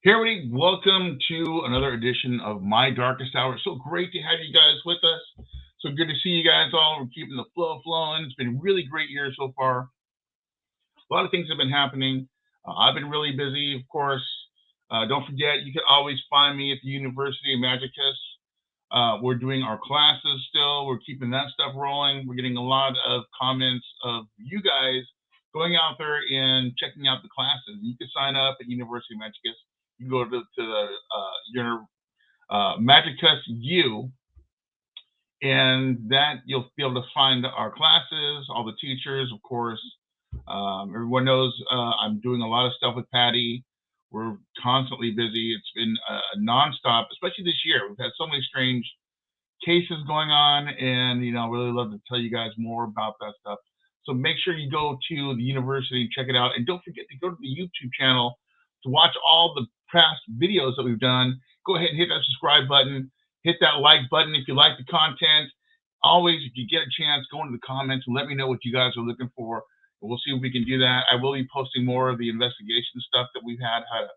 Hey, everybody, welcome to another edition of My Darkest Hour. So great to have you guys with us. So good to see you guys all. We're keeping the flow flowing. It's been a really great year so far. A lot of things have been happening. I've been really busy, of course. Don't forget, you can always find me at the University of Magicus. We're doing our classes still. We're keeping that stuff rolling. We're getting a lot of comments of you guys going out there and checking out the classes. You can sign up at University of Magicus. You can go to the your Magicus U, and that you'll be able to find our classes, all the teachers, of course. Everyone knows I'm doing a lot of stuff with Patty. We're constantly busy. It's been nonstop, especially this year. We've had so many strange cases going on, and I really love to tell you guys more about that stuff. So make sure you go to the university and check it out, and don't forget to go to the YouTube channel to watch all the past videos that we've done. Go ahead and hit that subscribe button, hit that like button if you like the content. Always, if you get a chance, go into the comments and let me know what you guys are looking for. We'll see if we can do that. I will be posting more of the investigation stuff that we've had. Had an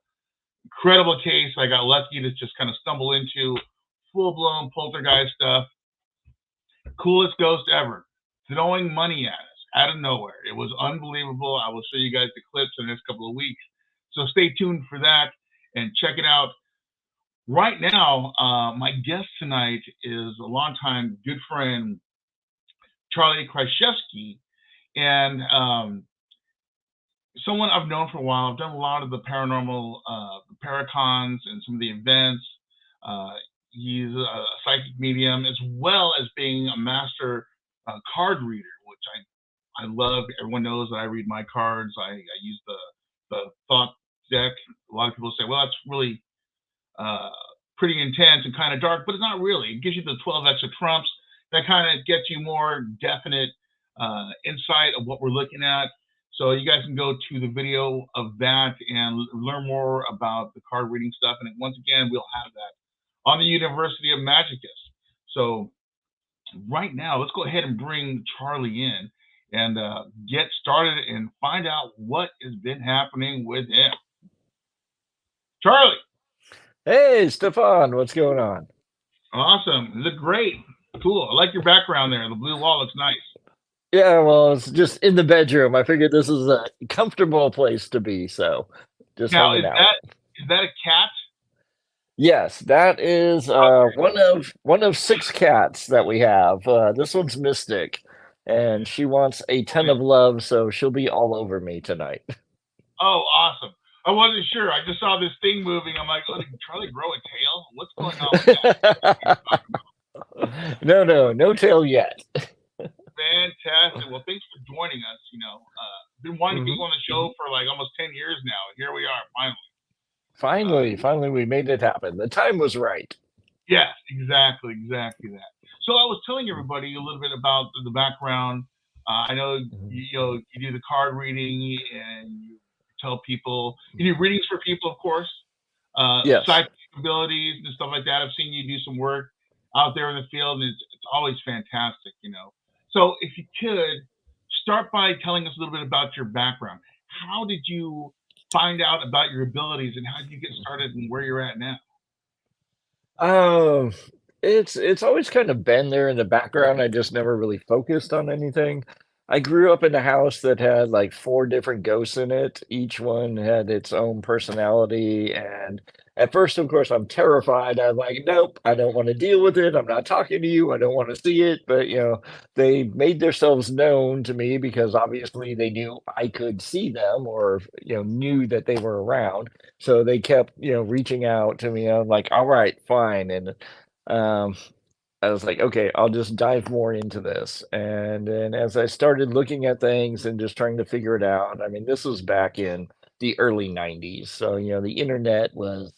incredible case I got lucky to just kind of stumble into. Full-blown poltergeist stuff. Coolest ghost ever. Throwing money at us out of nowhere. It was unbelievable. I will show you guys the clips in the next couple of weeks. So stay tuned for that and check it out. Right now, my guest tonight is a longtime good friend, Charlie Kryszewski, and someone I've known for a while. I've done a lot of the paranormal, the paracons, and some of the events. He's a psychic medium, as well as being a master card reader, which I love. Everyone knows that I read my cards. I use the thought deck. A lot of people say, well, that's really pretty intense and kind of dark, but it's not really. It gives you the 12 extra trumps. That kind of gets you more definite insight of what we're looking at. So you guys can go to the video of that and learn more about the card reading stuff. And once again, we'll have that on the University of Magicus. So right now, let's go ahead and bring Charlie in and get started and find out what has been happening with him. Charlie. Hey, Stefan, what's going on? Awesome. You look great. Cool. I like your background there. The blue wall looks nice. Yeah, well, it's just in the bedroom. I figured this is a comfortable place to be, so just Now, hanging is out. that a cat? Yes, that is Okay. one of six cats that we have. This one's Mystic, and she wants a ton Okay. of love, so she'll be all over me tonight. Oh, awesome. I wasn't sure. I just saw this thing moving. I'm like, oh, did Charlie grow a tail? What's going on with that? No tail yet. Fantastic. Well, thanks for joining us. Been wanting to get Mhm. you on the show for like almost 10 years now. Here we are, finally. Finally, we made it happen. The time was right. Yes, exactly that. So I was telling everybody a little bit about the background. I know Mhm. you do the card reading and you tell people you do readings for people, of course, Yes. psychic abilities and stuff like that. I've seen you do some work out there in the field, and it's always fantastic. So if you could start by telling us a little bit about your background. How did you find out about your abilities, and how did you get started, and where you're at now? Um, it's always kind of been there in the background, I just never really focused on anything. I grew up in a house that had, like, 4 different ghosts in it, each one had its own personality, and at first, of course, I'm terrified, I'm like, "Nope, I don't wanna deal with it, I'm not talking to you, I don't wanna see it," but, they made themselves known to me because obviously they knew I could see them or, knew that they were around. So they kept, reaching out to me. I'm like, all right, fine. And um, I was like, okay, I'll just dive more into this. And then as I started looking at things and just trying to figure it out, I mean, this was back in the early 90s. So, the internet was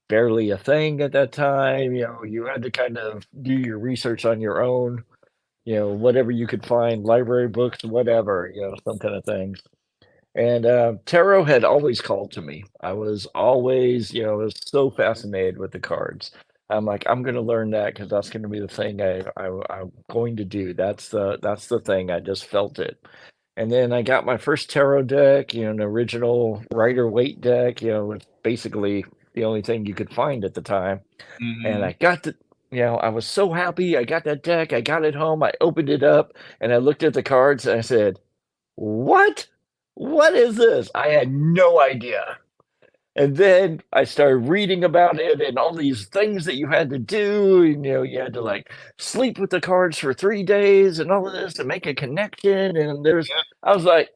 barely a thing at that time. You had to kind of do your research on your own, whatever you could find, library books, whatever, some kind of things. And, tarot had always called to me. I was always, was so fascinated with the cards. I'm like, "I'm gonna learn that because that's gonna be the thing I'm going to do. That's the thing." I just felt it. And then I got my first tarot deck, an original Rider-Waite deck, with basically the only thing you could find at the time. And Hmm. I got the, I was so happy. I got that deck. I got it home. I opened it up and I looked at the cards and I said, "What? What is this?" I had no idea. And then I started reading about it and all these things that you had to do. And, you had to like sleep with the cards for 3 days and all of this to make a connection. And Yeah. I was like,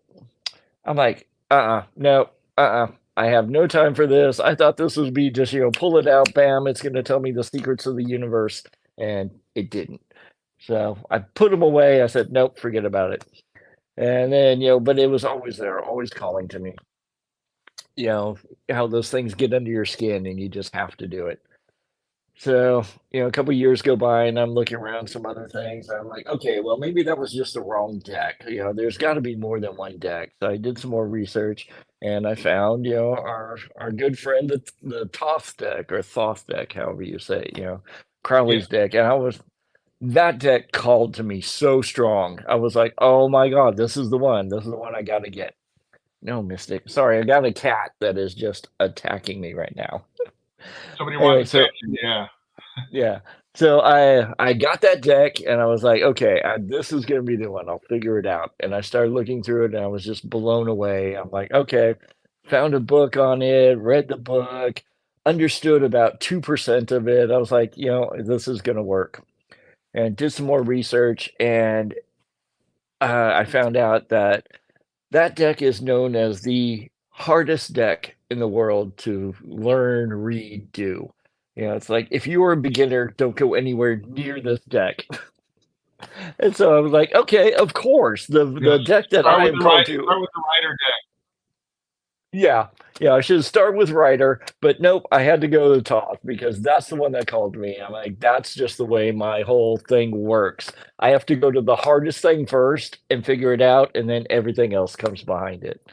I'm like, no, I have no time for this. I thought this would be just, pull it out, bam, it's going to tell me the secrets of the universe. And it didn't. So I put them away. I said, nope, forget about it. And then, but it was always there, always calling to me. You know, how those things get under your skin and you just have to do it. So, a couple years go by and I'm looking around some other things. I'm like, okay, well, maybe that was just the wrong deck. There's got to be more than one deck. So I did some more research and I found, our good friend, the Thoth deck or Thoth deck, however you say it, Yeah. Crowley's deck. And that deck called to me so strong. I was like, oh my God, this is the one. This is the one I got to get. No, Mystic. Sorry, I got a cat that is just attacking me right now. Somebody Anyway, wants so attention. Yeah. yeah. So I got that deck and I was like, okay, this is gonna be the one. I'll figure it out. And I started looking through it and I was just blown away. I'm like, okay, found a book on it, read the book, understood about 2% of it. I was like, this is gonna work. And did some more research and I found out that that deck is known as the hardest deck in the world to learn, read, do. It's like if you are a beginner, don't go anywhere near this deck. And so I was like, okay, of course, Yeah. the deck that I am called to, Start with the writer deck. yeah, yeah, I should start with Rider, but nope, I had to go to Toth because that's the one that called me. I'm like, that's just the way my whole thing works. I have to go to the hardest thing first and figure it out, and then everything else comes behind it.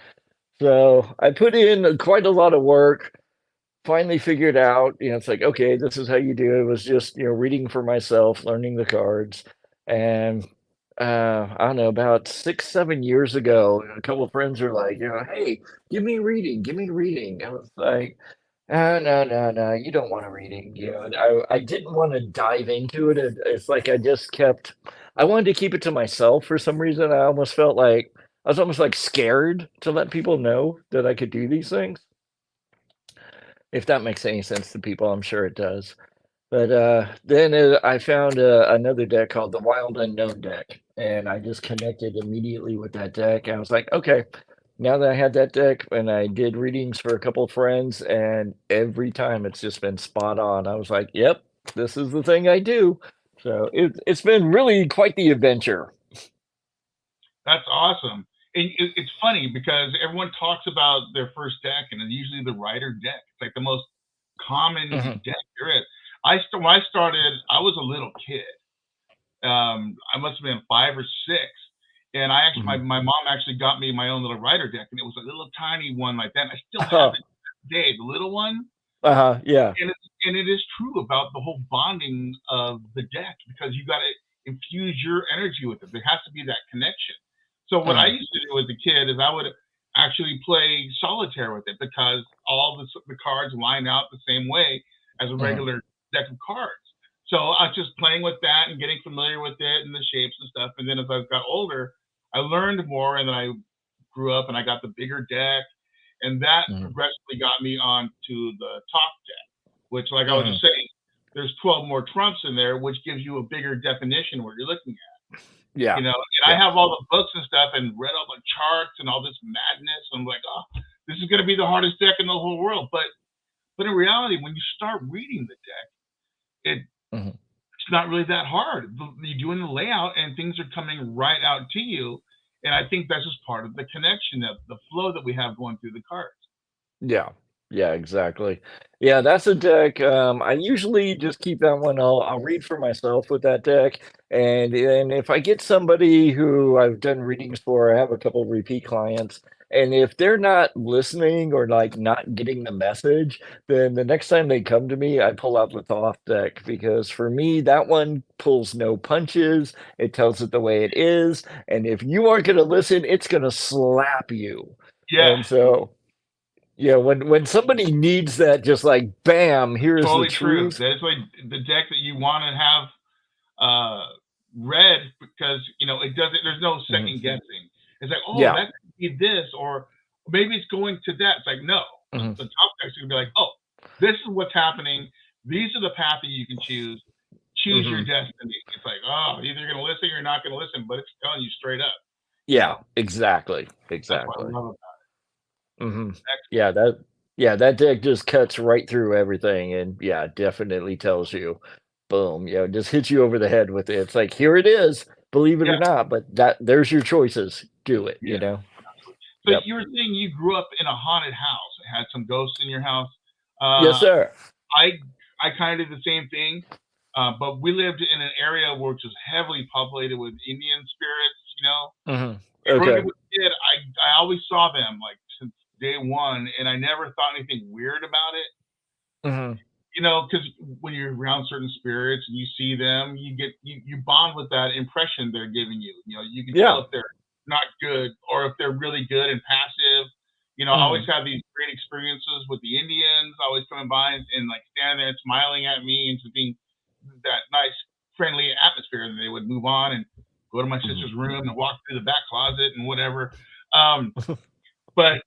So I put in quite a lot of work, finally figured out, it's like, okay, this is how you do it. It was just, reading for myself, learning the cards. And I don't know, about 6, 7 years ago, a couple of friends were like, hey, give me a reading, give me a reading. I was like, no, no, no, you don't want a reading. And I didn't want to dive into it. It's like I wanted to keep it to myself for some reason. I almost felt like I was almost like scared to let people know that I could do these things. If that makes any sense to people, I'm sure it does. But then I found another deck called the Wild Unknown deck, and I just connected immediately with that deck. I was like, okay, now that I had that deck, and I did readings for a couple of friends, and every time it's just been spot on. I was like, yep, this is the thing I do. So it's been really quite the adventure. That's awesome. And it's funny because everyone talks about their first deck, and it's usually the writer deck. It's like the most common Mhm. deck there is. When I started, I was a little kid. I must have been 5 or 6, and Mhm. my mom actually got me my own little writer deck, and it was a little tiny one like that. And I still have Uh-huh. it today, the little one. Uh-huh. Yeah. And it is true about the whole bonding of the deck because you got to infuse your energy with it. There has to be that connection. So what I Mhm. used to do as a kid is I would actually play solitaire with it because all the cards line out the same way as a Mhm. regular deck of cards. So I was just playing with that and getting familiar with it and the shapes and stuff. And then as I got older, I learned more, and then I grew up and I got the bigger deck, and that Mhm. progressively got me onto the top deck, which, like I was Mhm. just saying, there's 12 more trumps in there, which gives you a bigger definition what you're looking at. Yeah. And I Yeah. have all the books and stuff and read all the charts and all this madness. I'm like, oh, this is going to be the hardest deck in the whole world. But in reality, when you start reading the deck, Mhm. it's not really that hard. You're doing the layout and things are coming right out to you. And I think that's just part of the connection, of the flow that we have going through the cards. Yeah. Yeah, exactly. Yeah, that's a deck, I usually just keep that one. I'll read for myself with that deck, and then if I get somebody who I've done readings for, I have a couple repeat clients, and if they're not listening or, like, not getting the message, then the next time they come to me, I pull out the Thoth deck because for me, that one pulls no punches, it tells it the way it is, and if you aren't gonna listen, it's gonna slap you, Yeah. and so Yeah, when somebody needs that, just like bam, here is the Totally true. truth. That's like the deck that you want to have uh, read because it doesn't. There's no Mhm. second guessing. It's like, oh, Yeah. that could be this, or maybe it's going to that. It's like, no, Mhm. the top deck's gonna be like, oh, this is what's happening. These are the path that you can choose. Choose your Mhm. destiny. It's like, oh, either you're gonna listen or you're not gonna listen, but it's telling you straight up. You Yeah, know, exactly, that's what I exactly. love about Mhm. it. Excellent. Yeah, that deck just cuts right through everything and, yeah, definitely tells you, boom, just hits you over the head with it. It's like, "Here it is, believe it Yeah, or not, but there's your choices. Do it," you yeah. know? So Yep. you were saying you grew up in a haunted house, had some ghosts in your house. Yes, Uh, sir. I I kind of did the same thing, but we lived in an area which was heavily populated with Indian spirits. Mhm. Growing up Okay. as a kid, I always saw them like since day one, and I never thought anything weird about it. Mhm. Because when you're around certain spirits and you see them, you bond with that impression they're giving you. You can tell Yeah. if they're not good or if they're really good and passive. I always Mhm. have these great experiences with the Indians, always coming by and like standing there and smiling at me and just being that nice, friendly atmosphere. And they would move on and go to my Mhm. sister's room and walk through the back closet and whatever. Um, but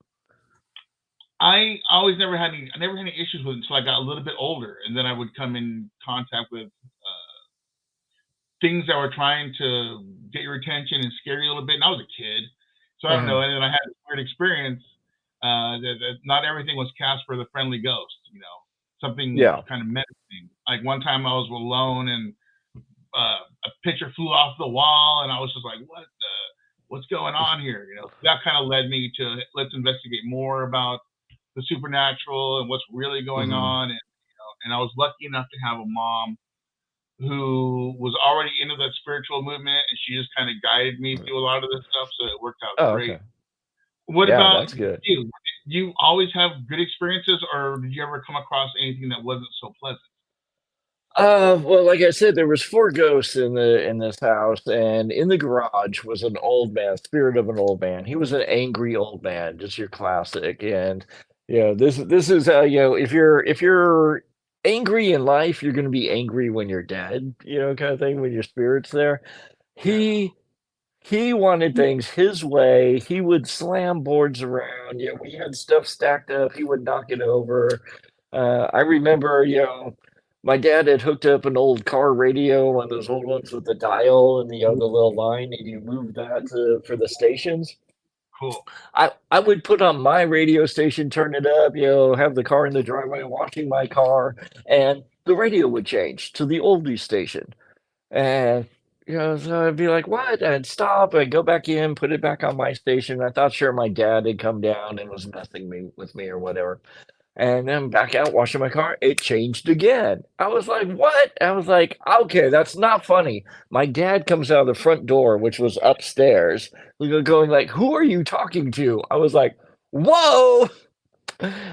I never had any issues with it until I got a little bit older, and then I would come in contact with things that were trying to get your attention and scare you a little bit. And I was a kid, so I don't know. Mhm. And then I had this weird experience that not everything was Casper the Friendly Ghost. Something Yeah. kind of menacing. Like one time I was alone and a picture flew off the wall, and I was just like, what's going on here? That kind of led me to let's investigate more about the supernatural and what's really going Mhm. on. And I was lucky enough to have a mom who was already into that spiritual movement, and she just kind of guided me through a lot of this stuff, so it worked out Oh, great. okay. What Yeah, about that's good. you? Did you always have good experiences, or did you ever come across anything that wasn't so pleasant? Well, like I said, there was 4 ghosts in this house, and in the garage was an old man, spirit of an old man. He was an angry old man, just your classic. And this is how if you're angry in life, you're gonna be angry when you're dead, kind of thing, when your spirit's there. Yeah, He he wanted things his way. He would slam boards around. We had stuff stacked up. He would knock it over. I remember, my dad had hooked up an old car radio, one of those old ones with the dial and the little line, and you move that for the stations. cool. I would put on my radio station, turn it up, have the car in the driveway, washing my car, and the radio would change to the oldie station. And, so I'd be like, "What?" I'd stop, I'd go back in, put it back on my station. I thought sure my dad had come down and was messing with me or whatever. And then back out washing my car, it changed again. I was like, "What?" I was like, "Okay, that's not funny." My dad comes out of the front door, which was upstairs, going like, "Who are you talking to?" I was like, "Whoa!"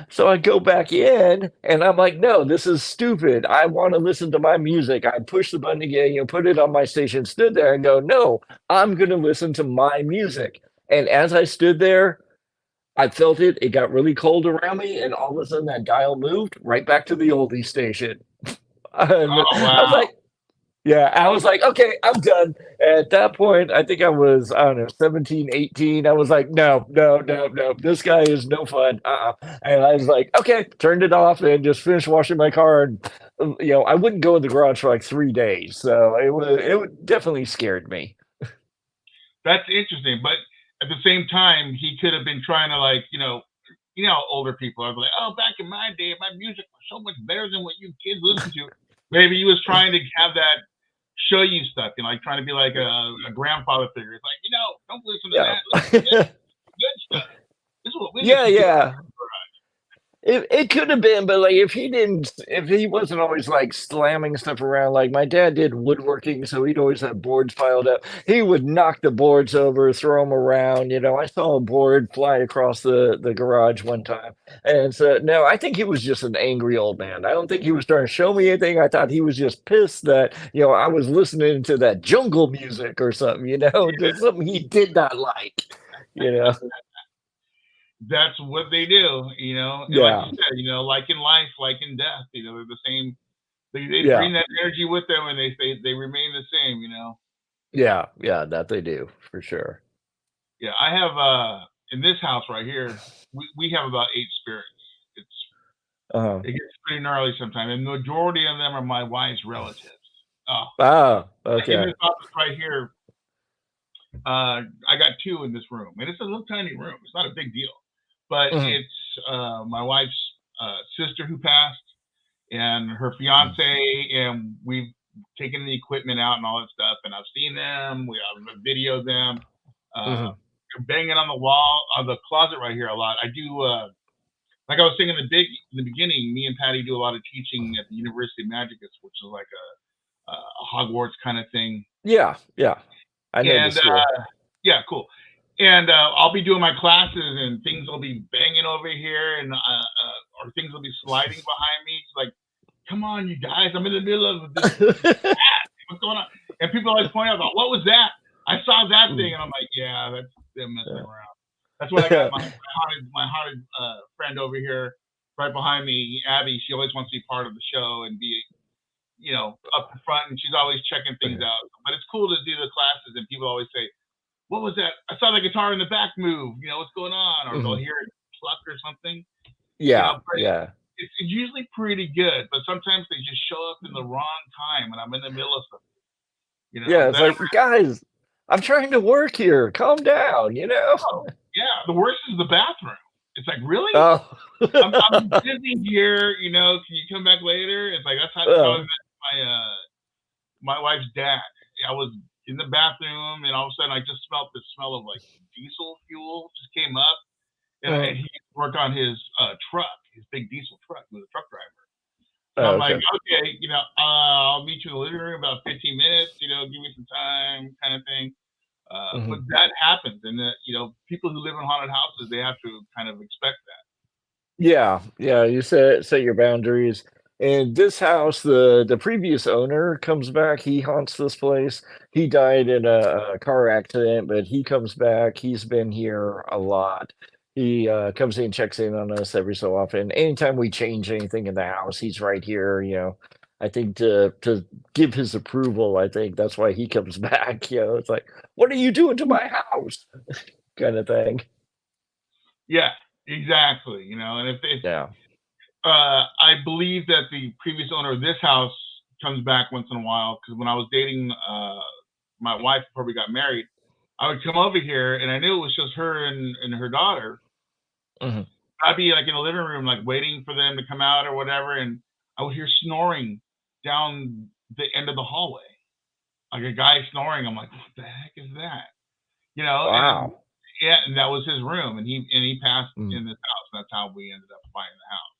So I go back in and I'm like, no, this is stupid. I want to listen to my music. I push the button again, put it on my station, stood there and go, no, I'm going to listen to my music. And as I stood there, I felt it. It got really cold around me. And all of a sudden that dial moved right back to the oldie station. And Oh I was wow, like, yeah, I was like, "Okay, I'm done." At that point, I think I was, I don't know, 17, 18. I was like, "No, no, no, no, this guy is no fun, and I was like, "Okay," turned it off and just finished washing my car, and, I wouldn't go in the garage for, like, 3 days, so it definitely scared me. that's interesting. But at the same time, he could have been trying to like how older people are like, oh, back in my day, my music was so much better than what you kids listen to. Maybe he was trying to have that show you stuff and like trying to be like a grandfather figure. It's like, don't listen to Yeah. that. Listen to this good stuff. This is what we Yeah, listen to. yeah. It could have been, but, like, if he wasn't always, like, slamming stuff around, like, my dad did woodworking, so he'd always have boards piled up. He would knock the boards over, throw them around, I saw a board fly across the garage one time, and so no, I think he was just an angry old man. I don't think he was trying to show me anything. I thought he was just pissed that, I was listening to that jungle music or something, just something he did not like, you know? that's what they do, and like you Yeah. said, like in life, like in death, they're the same. They Yeah. bring that energy with them, and they remain the same. Yeah. Yeah. That they do for sure. Yeah, I have in this house right here, we have about 8 spirits. It's Uh-huh. it gets pretty gnarly sometimes, and the majority of them are my wife's relatives. Oh, Oh, like in okay. this office right here, I got two in this room, and it's a little tiny room. It's not a big deal, but Mhm. it's my wife's sister who passed, and her Mm. fiance, and we've taken the equipment out and all that stuff, and I've seen them. We have videoed them. Uh, Mhm. Banging on the wall of the closet right here a lot. I do like I was saying in the beginning. Me and Patty do a lot of teaching at the University of Magicus, which is like a Hogwarts kind of thing. Yeah. Yeah. I know the And school. yeah, cool. And I'll be doing my classes, and things will be banging over here, and or things will be sliding behind me. It's like, come on, you guys! I'm in the middle of this. What's going on? And people always point out, what was that? I saw that thing, Mm. and I'm like, yeah, that's them messing Yeah. around. That's what I got my haunted friend over here right behind me, Abby. She always wants to be part of the show and be, up in front, and she's always checking things out. But it's cool to do the classes, and people always say, what was that? I saw the guitar in the back move. What's going on? Or they'll Mhm. hear it pluck or something. Yeah. But Yeah. it's usually pretty good. But sometimes they just show up in the wrong time, and I'm in the middle of something. Yeah. It's That like, guys, I'm trying to work here. Calm down, you know? Oh, yeah, the worst is the bathroom. It's like, "Really? Oh. I'm busy here, can you come back later?" It's like, that's how I Oh. met my wife's dad. I was in the bathroom, and all of a sudden, I just smelled the smell of, like, diesel fuel just came up, and Mhm. he worked on his, truck, his big diesel truck. He was a truck driver. So Oh, I'm like, okay. "Okay, I'll meet you in the living room about 15 minutes, give me some time," kinda thing. But Mhm. that happens, and people who live in haunted houses, they have to kind of expect that. Yeah, yeah, you set your boundaries. In this house, the previous owner comes back, he haunts this place. He died in a car accident, but he comes back. He's been here a lot. He comes in, checks in on us every so often. Anytime we change anything in the house, he's right here, I think to give his approval, I think that's why he comes back. It's like, what are you doing to my house? Kind of thing. Yeah, exactly. And if Yeah. I believe that the previous owner of this house comes back once in a while, because when I was dating my wife before we got married, I would come over here, and I knew it was just her and her daughter. Mhm. I'd be like in the living room, like waiting for them to come out or whatever, and I would hear snoring down the end of the hallway, like a guy snoring. I'm like, what the heck is that? And Wow. yeah, and that was his room, and he passed Mm. in this house. That's how we ended up buying the house.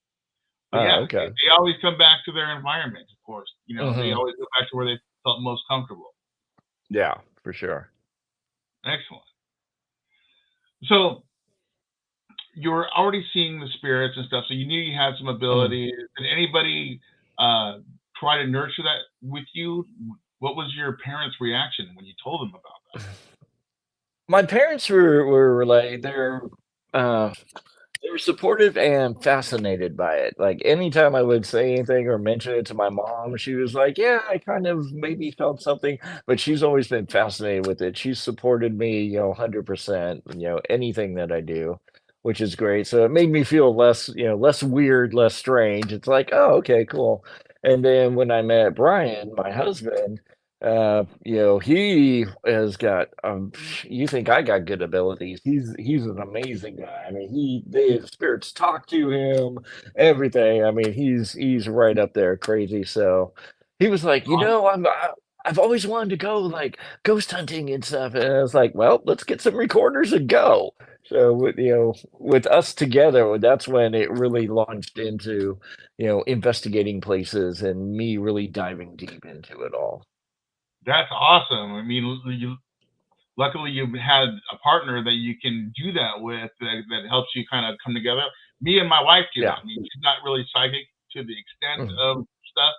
But Oh, yeah, okay. they always come back to their environment, of course. They Mhm. always go back to where they felt most comfortable. Yeah, for sure. Excellent. So you were already seeing the spirits and stuff, so you knew you had some Mhm. abilities. Did anybody uh, try to nurture that with you? What was your parents' reaction when you told them about My parents were like uh they were supportive and fascinated by it. Like anytime I would say anything or mention it to my mom, she was like, "Yeah, I kind of maybe felt something," but she's always been fascinated with it. She's supported me, 100%, anything that I do, which is great. So it made me feel less, less weird, less strange. It's like, "Oh, okay, cool." And then when I met Brian, my husband, he has got you think I got good abilities. He's an amazing guy. I mean, the spirits talk to him, everything. I mean, he's right up there crazy. So he was like, that? I've always wanted to go like ghost hunting and stuff. And I was like, well, let's get some recorders and go. So with us together, that's when it really launched into, investigating places and me really diving deep into it all. That's awesome. I mean, luckily you had a partner that you can do that with, that helps you kind of come together. Me and my wife do that. Yeah. I mean, she's not really psychic to the extent Mhm. of stuff,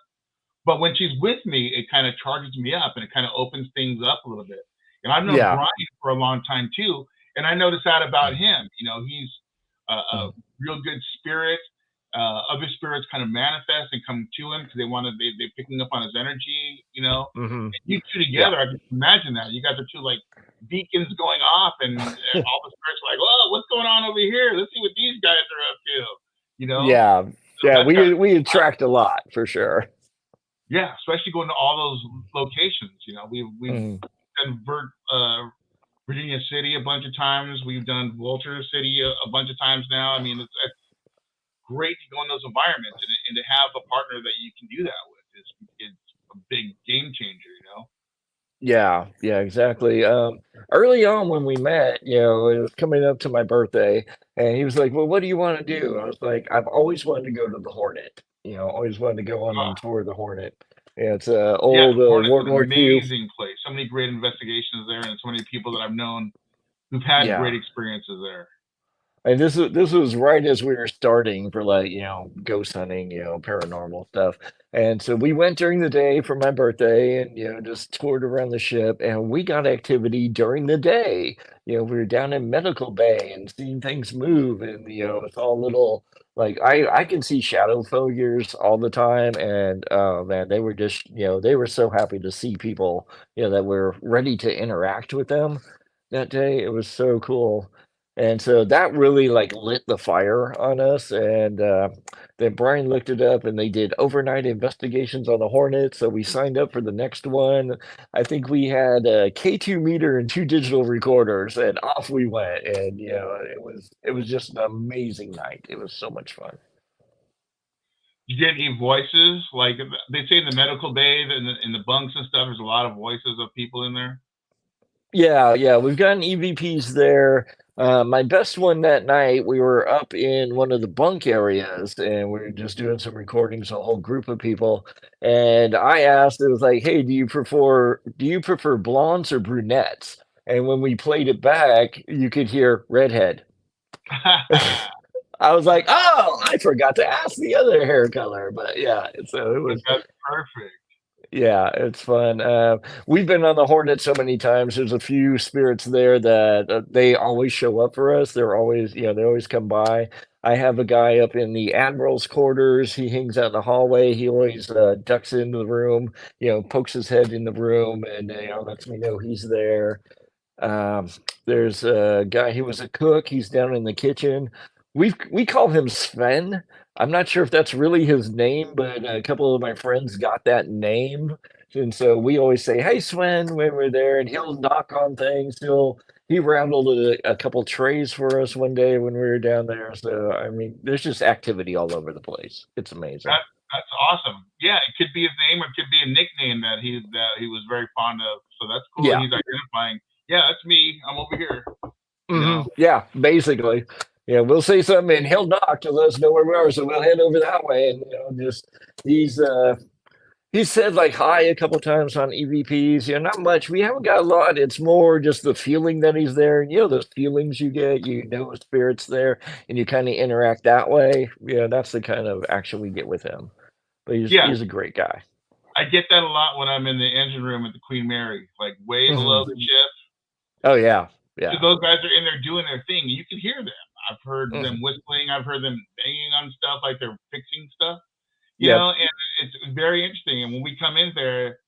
but when she's with me, it kind of charges me up, and it kind of opens things up a little bit. And I've known Yeah. Brian for a long time too, and I noticed that about him. He's a Mhm. real good spirit. Other spirits kind of manifest and come to him because they're picking up on his energy, you know. Mhm. And you two Yeah. together, I can imagine that. You guys are two like beacons going off, and all the spirits are like, "Oh, what's going on over here? Let's see what these guys are up to," you know. Yeah. So Yeah, that's got we attract a lot for sure. yeah, especially going to all those locations. You know, we've Mhm. done Virginia City a bunch of times. We've done Walter City a bunch of times now. I mean, it's great to go in those environments and to have a partner that you can do that with is a big game changer. You know. Yeah, yeah, exactly. Early on when we met, it was coming up to my birthday, and he was like, "Well, what do you want to do?" I was like, "I've always wanted to go to the Hornet. Always wanted to go on Uh, and tour the Hornet. Yeah, it's yeah, old Hornet's World an War II. amazing place. So many great investigations there, and so many people that I've known who've had great Yeah, experiences there. and this was right as we were starting for like, ghost hunting, paranormal stuff. And so we went during the day for my birthday and just toured around the ship and we got activity during the day. We were down in Medical Bay and seeing things move and it's all little like I can see shadow figures all the time and oh man, they were just, they were so happy to see people, that were ready to interact with them that day. It was so cool. And so that really, like, lit the fire on us, and, then Brian looked it up, and they did overnight investigations on the Hornet, so we signed up for the next one. I think we had a K2 meter and 2 digital recorders, and off we went, and, it was just an amazing night. It was so much fun. You get any voices? Like they say in the medical bay, in the bunks and stuff, there's a lot of voices of people in there. Yeah, yeah, we've gotten EVPs there. My best one that night, we were up in one of the bunk areas and we were just doing some recordings, a whole group of people. And I asked, it was like, hey, do you prefer blondes or brunettes? And when we played it back, you could hear redhead. I was like, oh, I forgot to ask the other hair color. But yeah, so it was That's perfect. yeah, it's fun. We've been on the Hornet so many times. There's a few spirits there that they always show up for us. They're always, they always come by. I have a guy up in the admiral's quarters. He hangs out in the hallway. He always ducks into the room, pokes his head in the room, and lets me know he's there. Um, there's a guy, he was a cook, he's down in the kitchen. We call him Sven. I'm not sure if that's really his name, but a couple of my friends got that name. And so we always say, "Hey, Sven," when we're there, and he'll knock on things. He rattled a couple trays for us one day when we were down there. So I mean, there's just activity all over the place. It's amazing. That that's awesome. Yeah, it could be his name or it could be a nickname that he was very fond of. So that's cool that Yeah. he's identifying. Yeah, that's me. I'm over here. You know. Yeah, basically. Yeah, we'll say something and he'll knock to let us know where we are, so we'll head over that way and just he's he's said like hi a couple times on EVPs, not much. We haven't got a lot. It's more just the feeling that he's there. And those feelings you get, a spirit's there and you kind of interact that way. Yeah, that's the kind of action we get with him. But he's Yeah, he's a great guy. I get that a lot when I'm in the engine room at the Queen Mary, like way Hmm. below the ship. Oh yeah. So Yeah. those guys are in there doing their thing. You can hear them. I've heard Hmm. them whistling. I've heard them banging on stuff like they're fixing stuff. You Yep. know, and it's very interesting. And when we come in there,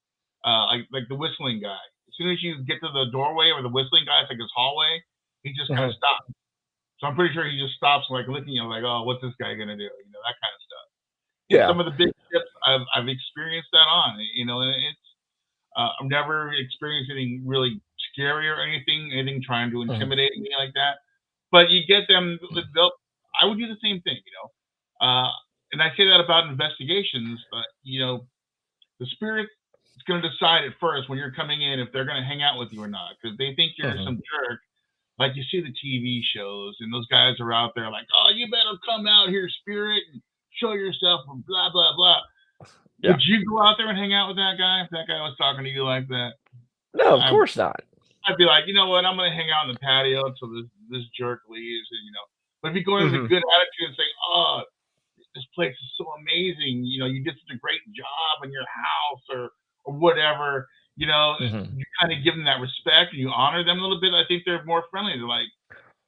like the whistling guy, as soon as you get to the doorway or the whistling guy, it's like his hallway, he just kind Hmm. of stops. So I'm pretty sure he just stops, like looking at you, like, oh, what's this guy gonna do? You know, that kind of stuff. And Yeah. some of the big ships I've experienced that on. You know, and it's I've never experienced anything really scary or anything trying to Hmm. intimidate me like that. But you get them, they'll. I would do the same thing, you know. And I say that about investigations, but you know, the spirit is going to decide at first when you're coming in if they're going to hang out with you or not, because they think you're Hmm. some jerk. Like you see the TV shows, and those guys are out there like, "Oh, you better come out here, spirit, and show yourself," and blah blah blah. Yeah. Would you go out there and hang out with that guy if that guy was talking to you like that? No, of I course not. I'd be like, you know what? I'm gonna hang out in the patio until this jerk leaves, and you know. But if you go in with a Hmm. good attitude and say, "Oh, this place is so amazing," you know, you did such a great job in your house or whatever, you know, Hmm. you kind of give them that respect and you honor them a little bit. I think they're more friendly. They're like,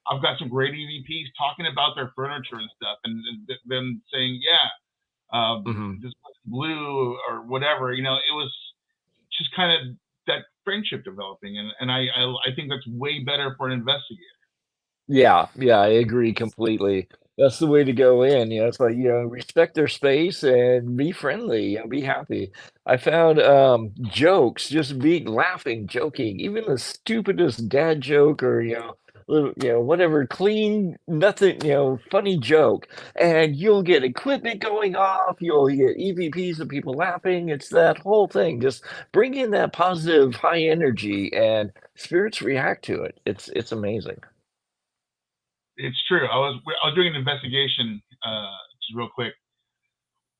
I've got some great EVPs talking about their furniture and stuff, and them saying, yeah, Mhm. this blue or whatever. It was just kind of that friendship developing, and I think that's way better for an investigator. Yeah, yeah, I agree completely. That's the way to go in, it's like, respect their space and be friendly, be happy. I found, jokes, just being laughing, joking, even the stupidest dad joke or, little, whatever, clean, nothing, funny joke, and you'll get equipment going off, you'll get EVPs of people laughing. It's that whole thing. Just bring in that positive, high energy, and spirits react to it. It's amazing. It's true. I was doing an investigation, just real quick.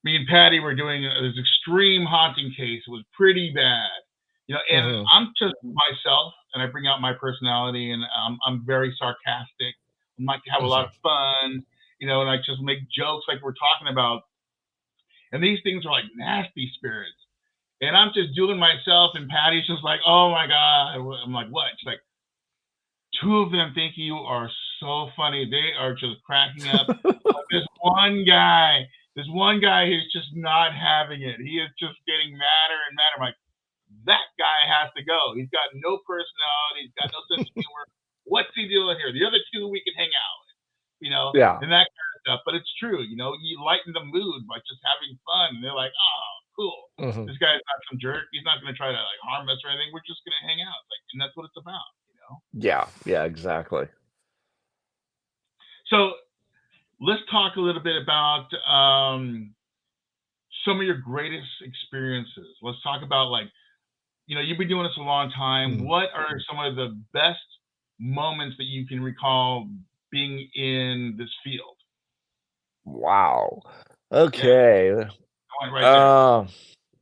Me and Patty were doing this extreme haunting case. It was pretty bad, and Mhm. I'm just myself, and I bring out my personality, and I'm very sarcastic. I like to have a lot Mhm. of fun, and I just make jokes like we're talking about. And these things are like nasty spirits. And I'm just doing myself, and Patty's just like, "Oh my god!" I'm like, "What?" She's like, two of them think you are so funny. They are just cracking up. But this one guy who's just not having it. He is just getting madder and madder. I'm like, that guy has to go. He's got no personality. He's got no sense of humor. What's he doing here? The other two we can hang out Yeah. and that kind of stuff. But it's true. You lighten the mood by just having fun. And they're like, oh, cool. Mhm. This guy's not some jerk. He's not going to try to like harm us or anything. We're just going to hang out. And that's what it's about. Yeah, yeah, exactly. So let's talk a little bit about some of your greatest experiences. Let's talk about like, you've been doing this a long time. Mm. What are some of the best moments that you can recall being in this field? Wow. Yeah, Okay. I went right there. Um,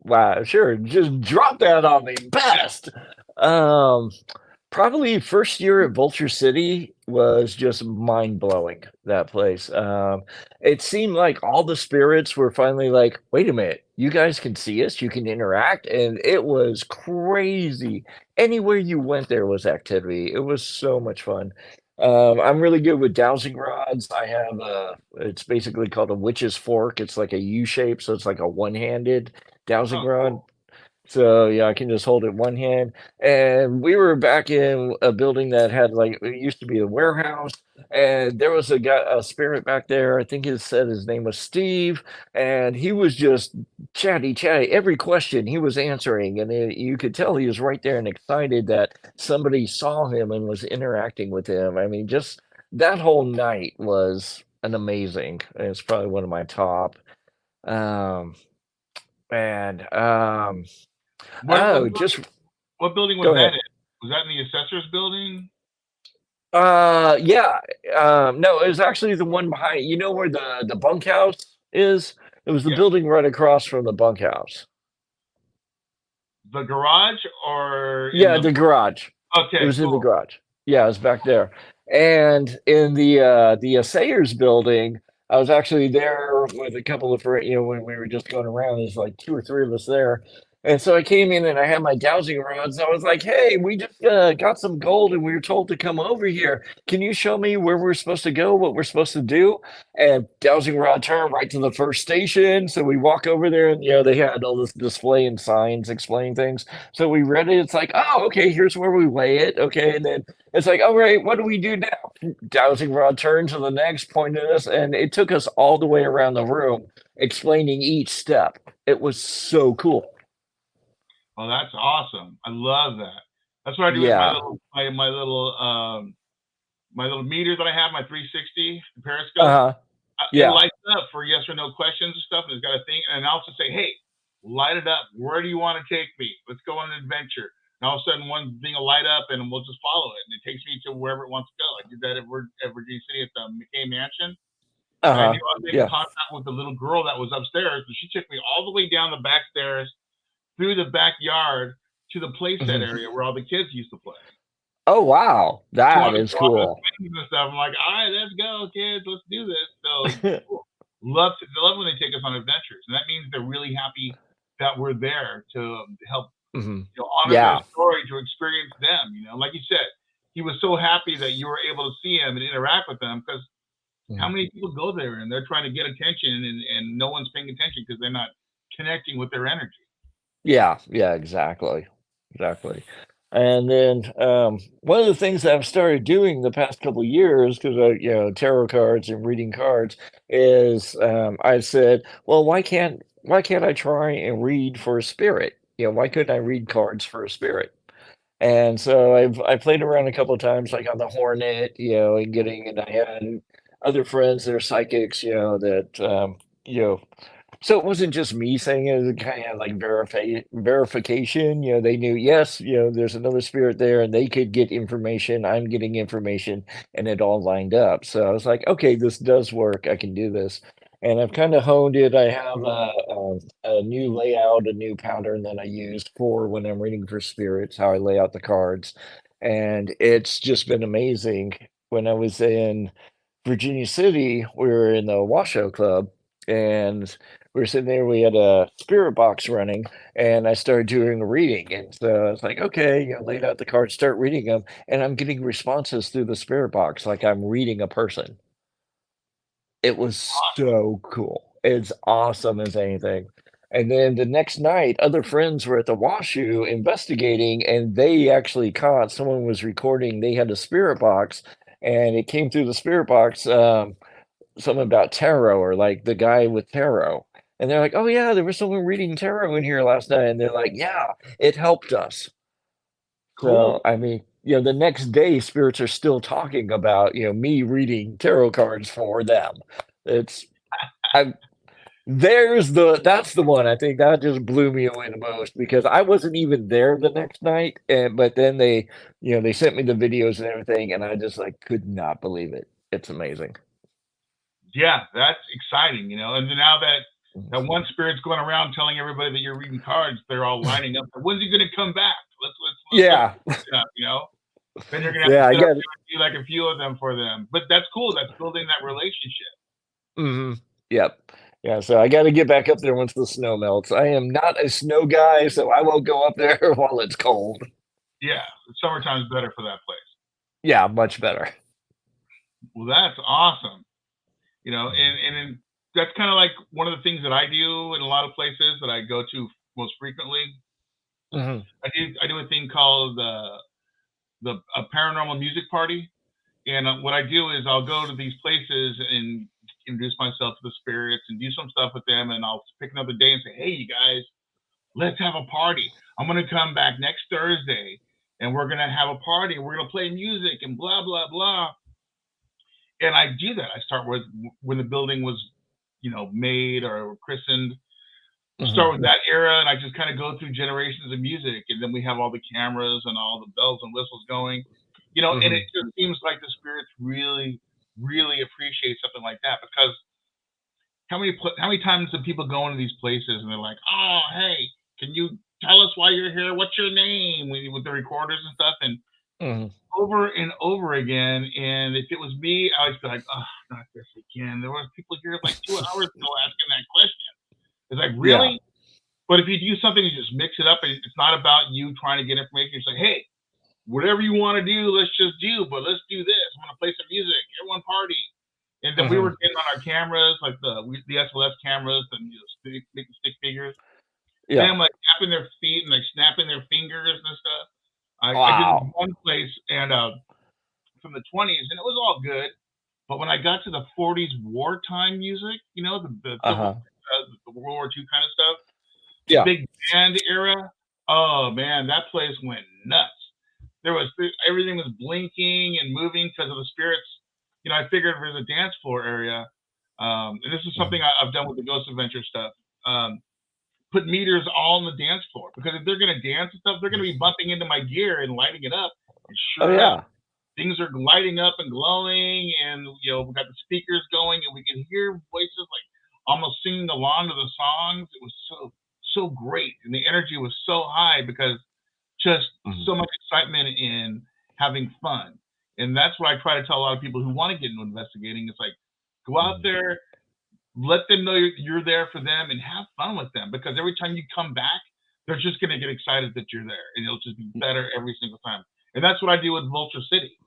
wow, sure, just drop that on me, Yeah. best. Um, Probably first year at Vulture City was just mind-blowing, that place. It seemed like all the spirits were finally like, "Wait a minute, you guys can see us, you can interact," and it was crazy. Anywhere you went, there was activity. It was so much fun. I'm really good with dowsing rods. I have it's basically called a witch's fork. It's like a U shape, so it's like a one-handed dowsing Oh, rod. cool. So, yeah, I can just hold it in one hand, and we were back in a building that had, like it used to be a warehouse, and there was a spirit back there. I think it said his name was Steve, and he was just chatty, chatty. Every question he was answering, and you could tell he was right there and excited that somebody saw him and was interacting with him. I mean, just that whole night was an amazing. It's probably one of my top. Um, and What Oh, building? just What building was go that ahead. in? Was that in the assessor's building? Yeah, no, it was actually the one behind where the bunkhouse is? It was the Yeah, building right across from the bunkhouse. the garage or in Yeah, the? the garage. It Okay, was in the cool. garage. Yeah, it was back there. And in the assayers building, I was actually there with a couple of when we were just going around, there's like 2 or 3 of us there. And so I came in and I had my dowsing rods. I was like, "Hey, we just got some gold and we were told to come over here. Can you show me where we're supposed to go, what we're supposed to do?" And dowsing rod turned right to the first station. So we walk over there and they had all this display and signs explaining things. So we read it. It's like, oh, okay, here's where we lay it. Okay. And then it's like, all right, what do we do now? Dowsing rod turned to the next, pointed at us, and it took us all the way around the room explaining each step. It was so cool. Oh, that's awesome. I love that. That's what I do with my Yeah. little my little meter that I have, my 360 periscope. Uh-huh. It Yeah. lights up for yes or no questions and stuff, and it's got a thing. And I also say, hey, light it up. Where do you want to take me? Let's go on an adventure. And all of a sudden, one thing will light up, and we'll just follow it, and it takes me to wherever it wants to go. I did that at Virginia City at the McKay Mansion, and I knew Uh-huh. I was in Yeah. contact with the little girl that was upstairs, and she took me all the way down the back stairs, through the backyard to the playset Mhm. area where all the kids used to play. Oh, wow. That Walking is on the cool. swings and stuff. I'm like, all right, let's go, kids, let's do this. So cool. Love when they take us on adventures, and that means they're really happy that we're there to help Mhm. honor their Yeah. story, to experience them. Like you said, he was so happy that you were able to see him and interact with him because how Mhm. many people go there and they're trying to get attention and no one's paying attention because they're not connecting with their energy. Yeah, yeah, exactly, exactly. And then one of the things that I've started doing the past couple years, because tarot cards and reading cards, is I said, well, why can't I try and read for a spirit? Why couldn't I read cards for a spirit? And so I played around a couple of times, like on the Hornet, and I had other friends that are psychics, that you know so it wasn't just me saying it, it kinda had, like, verification, they knew, yes, there's another spirit there, and they could get information, I'm getting information, and it all lined up, so I was like, "Okay, this does work, I can do this," and I've kinda honed it, I have a new layout, a new pattern that I use for when I'm reading for spirits, how I lay out the cards, and it's just been amazing. When I was in Virginia City, we were in the Washoe Club, and we were sitting there, we had a spirit box running, and I started doing a reading, and so I was like, "Okay," laid out the cards, start reading them, and I'm getting responses through the spirit box like I'm reading a person. It was so cool. It's awesome as anything. And then the next night, other friends were at the WashU investigating, and they actually caught someone was recording, they had a spirit box, and it came through the spirit box, something about tarot or like the guy with tarot. And they're like, "Oh yeah, there was someone reading tarot in here last night." And they're like, "Yeah, it helped us." So, Cool. I mean, the next day spirits are still talking about, me reading tarot cards for them. It's I that's the one I think that just blew me away the most because I wasn't even there the next night, and but then they sent me the videos and everything, and I just like could not believe it. It's amazing. Yeah, that's exciting, and then now that Mhm. that one spirit's going around telling everybody that you're reading cards, they're all lining up. When's he going to come back? Let's Yeah. fix it up. Then you're gonna have to Yeah, I sit up get it. there and do like a few of them for them. But that's cool. That's building that relationship. Mhm. Yep. Yeah, so I gotta get back up there once the snow melts. I am not a snow guy, so I won't go up there while it's cold. Yeah, summertime's better for that place. Yeah, much better. Well, that's awesome. Mhm. And that's kind of like one of the things that I do in a lot of places that I go to most frequently. Mhm. I do a thing called the a paranormal music party, and what I do is I'll go to these places and introduce myself to the spirits and do some stuff with them, and I'll pick another day and say, hey, you guys, let's have a party. I'm gonna come back next Thursday, and we're gonna have a party. And we're gonna play music and blah blah blah. And I do that. I start with when the building was, made or christened. Start Mhm. with that era, and I just kind of go through generations of music, and then we have all the cameras and all the bells and whistles going. And it Mhm. just seems like the spirits really, really appreciate something like that because how many times do people go into these places and they're like, "Oh, hey, can you tell us why you're here? What's your name?" With the recorders and stuff, and Mhm. over and over again. And if it was me, I would be like, "Oh, not this again." There was people here like 2 hours ago asking that question. It's like, Yeah. really? But if you do something, you just mix it up, and it's not about you trying to get information. It's like, hey, whatever you want to do, let's just do. But let's do this. I'm gonna play some music. Everyone party. And then we Mhm. were getting on our cameras, like the SLS cameras, and stick figures. Yeah. Them like tapping their feet and like snapping their fingers and stuff. I did this Wow. one place and from the 20s, and it was all good. But when I got to the 40s wartime music, the Uh-huh. the World War II kind of stuff, the Yeah. big band era, oh man, that place went nuts. Everything was blinking and moving because of the spirits. I figured if there's a dance floor area, and this is something Mhm. I've done with the Ghost Adventure stuff. Put meters all on the dance floor because if they're gonna dance and stuff, they're gonna be bumping into my gear and lighting it up. And Oh, sure enough, yeah. things are lighting up and glowing, and we got the speakers going, and we can hear voices like almost singing along to the songs. It was so great, and the energy was so high because just Mhm. so much excitement in having fun. And that's what I try to tell a lot of people who want to get into investigating. It's like go out Mhm. there, let them know you're there for them, and have fun with them because every time you come back, they're just going to get excited that you're there, and it'll just be better every single time. And that's what I do with Vulture City.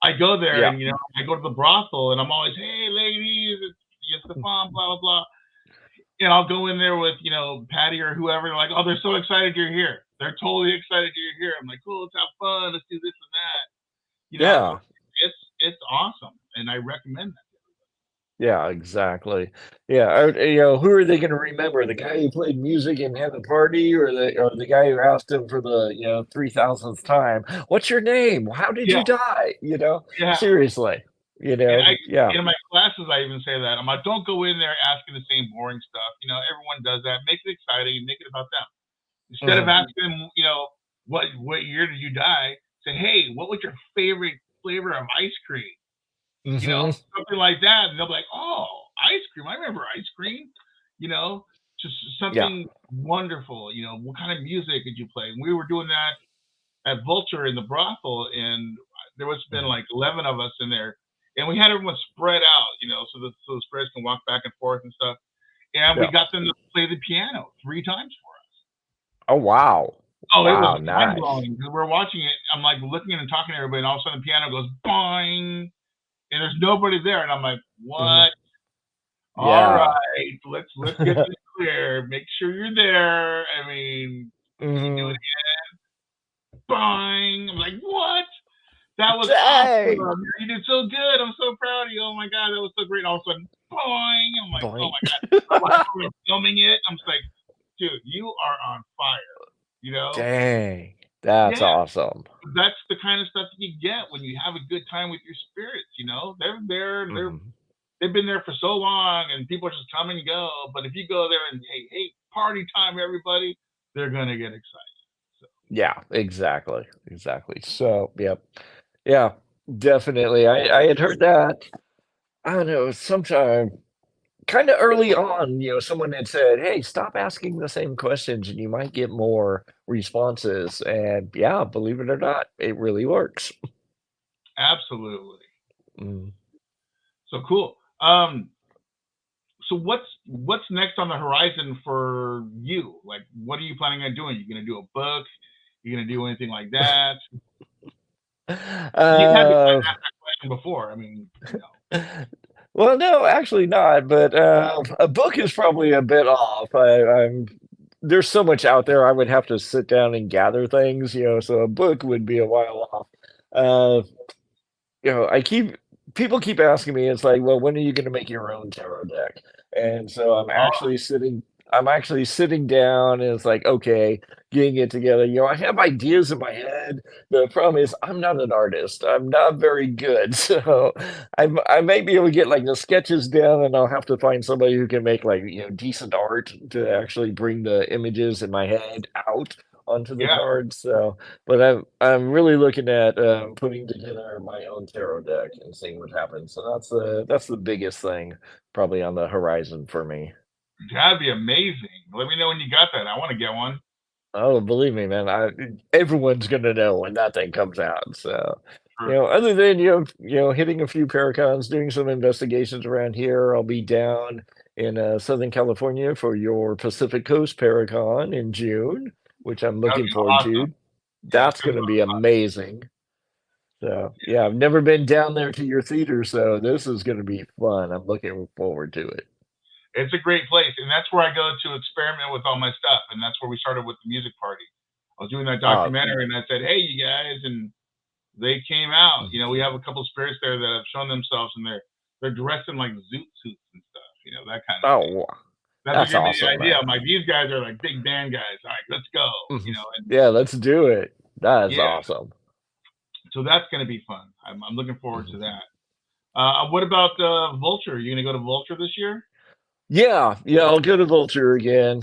I go there Yeah. and I go to the brothel and I'm always, hey ladies, it's Stefan, blah blah blah. And I'll go in there with Patty or whoever. They're like, oh, they're so excited you're here. They're totally excited you're here. I'm like, cool, let's have fun. Let's do this and that. Yeah. It's awesome, and I recommend that. Yeah, exactly. Yeah, who are they going to remember? The guy who played music and had the party, or the guy who asked him for the 3000th time, "What's your name? How did Yeah, you die?" yeah. Seriously, And I yeah. in my classes I even say that. I'm like, don't go in there asking the same boring stuff. Everyone does that. Make it exciting and make it about them. Instead of Hmm. asking them, what year did you die? Say, hey, what was your favorite flavor of ice cream? Hmm. Something like that. And they'll be like, oh, ice cream. I remember ice cream. You know, just Yeah. something wonderful. What kind of music did you play? And we were doing that at Vulture in the brothel, and there was been Mhm. like 11 of us in there, and we had everyone spread out, so the spreads can walk back and forth and stuff. And we Yeah. got them to play the piano 3 times for us. Oh, wow. Oh, it was Wow, mind nice. blowing because we're watching it. I'm like looking and talking to everybody, and all of a sudden the piano goes boing, and there's nobody there, and I'm like, Hmm. what? All Yeah. right, let's get this clear. Make sure you're there. I mean, can you do Hmm. it again? Boing. I'm like, what? That was Dang. awesome. You did so good. I'm so proud of you. Oh my god, that was so great. All of a sudden, boing. I'm like, oh Boink. my god. My wife was filming it. I'm just like, dude, you are on fire. You know? Dang. That's Yeah. awesome. That's the kind of stuff that you get when you have a good time with your spirits. They're there. Hmm. They've been there for so long, and people just come and go. But if you go there and hey, party time, everybody, they're gonna get excited. So Yeah, exactly. Exactly. So, yep. Yeah, definitely. I had heard that, I don't know, sometime kind of early on, someone had said, "Hey, stop asking the same questions and you might get more responses." And yeah, believe it or not, it really works. absolutely. Mm. So cool. So what's next on the horizon for you? Like, what are you planning on doing? You gonna do a book? You gonna do anything like that? You've had to Uh, ask that question before. I mean, well, no, actually not, but a book is probably a bit off. There's so much out there. I would have to sit down and gather things, so a book would be a while off. Uh, I keep people keep asking me, it's like, "Well, when are you gonna make your own tarot deck?" And so oh I'm actually sitting down and it's like, okay, getting it together. I have ideas in my head. The problem is I'm not an artist. I'm not very good. So I might be able to get like the sketches down and I'll have to find somebody who can make like, decent art to actually bring the images in my head out onto the yeah, cards. So but I'm really looking at, putting together my own tarot deck and seeing what happens. So that's the biggest thing probably on the horizon for me. that'd be amazing. Let me know when you got that. I want to get one. Oh, believe me, man, everyone's gonna know when that thing comes out. So, Sure. other than, hitting a few paracons, doing some investigations around here, I'll be down in, Southern California for your Pacific Coast Paracon in June, which I'm That'd looking be forward awesome. to. Yeah, it's That's gonna be gonna be amazing. So, yeah, I've never been down there to your theater, so this is gonna be fun. I'm looking forward to it. it's a great place, and that's where I go to experiment with all my stuff, and that's where we started with the music party. I was doing that Uh, documentary, and I said, "Hey, you guys," and they came out. mhm. We have a couple spirits there that have shown themselves, and they're dressed in like zoot suits and stuff. That kind of Oh, thing. That's what that's gave me the awesome, idea. man. I'm like, these guys are like big band guys. All right, let's go. Mhm. And Yeah, let's do it. That is yeah, awesome. so that's gonna be fun. I'm looking forward to Mhm. that. What about Vulture? Are you gonna go to Vulture this year? Yeah, yeah, I'll go to Vulture again.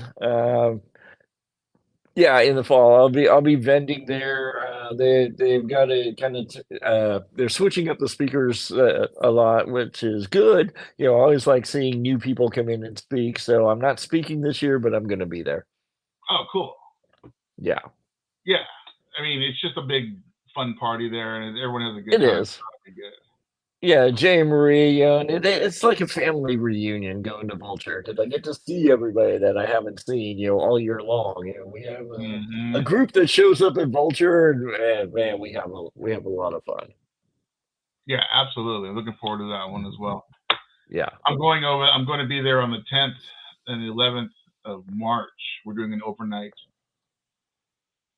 Yeah, in the fall, I'll be vending there. They've got a kind of they're switching up the speakers a lot, which is good. I always like seeing new people come in and speak. So I'm not speaking this year, but I'm going to be there. Oh, cool. Yeah, Yeah. I mean, it's just a big fun party there, and everyone has a good it time. is. So that'll be good. Yeah, Jay and Marie, you know, and it's like a family reunion going to Vulture because I get to see everybody that I haven't seen, you know, all year long. You know, we have a Hmm. group that shows up at Vulture, and man, we have a lot of fun. Yeah, absolutely. Looking forward to that one as Mhm. well. Yeah, I'm going over. I'm going to be there on the 10th and the 11th of March. We're doing an overnight,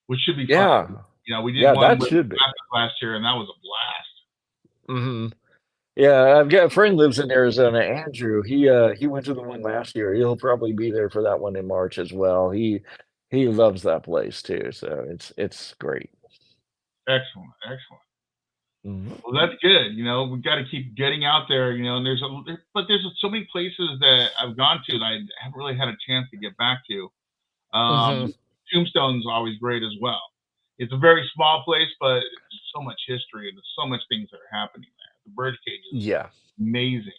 which should be fun. yeah, You know, we did yeah. one That with should be. last year, and that was a blast. Hmm. Yeah, I've got a friend lives in Arizona, Andrew. He went to the one last year. He'll probably be there for that one in March as well. He loves that place too, so it's great. Excellent, excellent. Mhm. Well, that's good. You know, we got to keep getting out there. You know, and but there's so many places that I've gone to that I haven't really had a chance to get back to. Mhm. Tombstone's always great as well. It's a very small place, but there's so much history and there's so much things that are happening there. The birdcage is Yeah. amazing.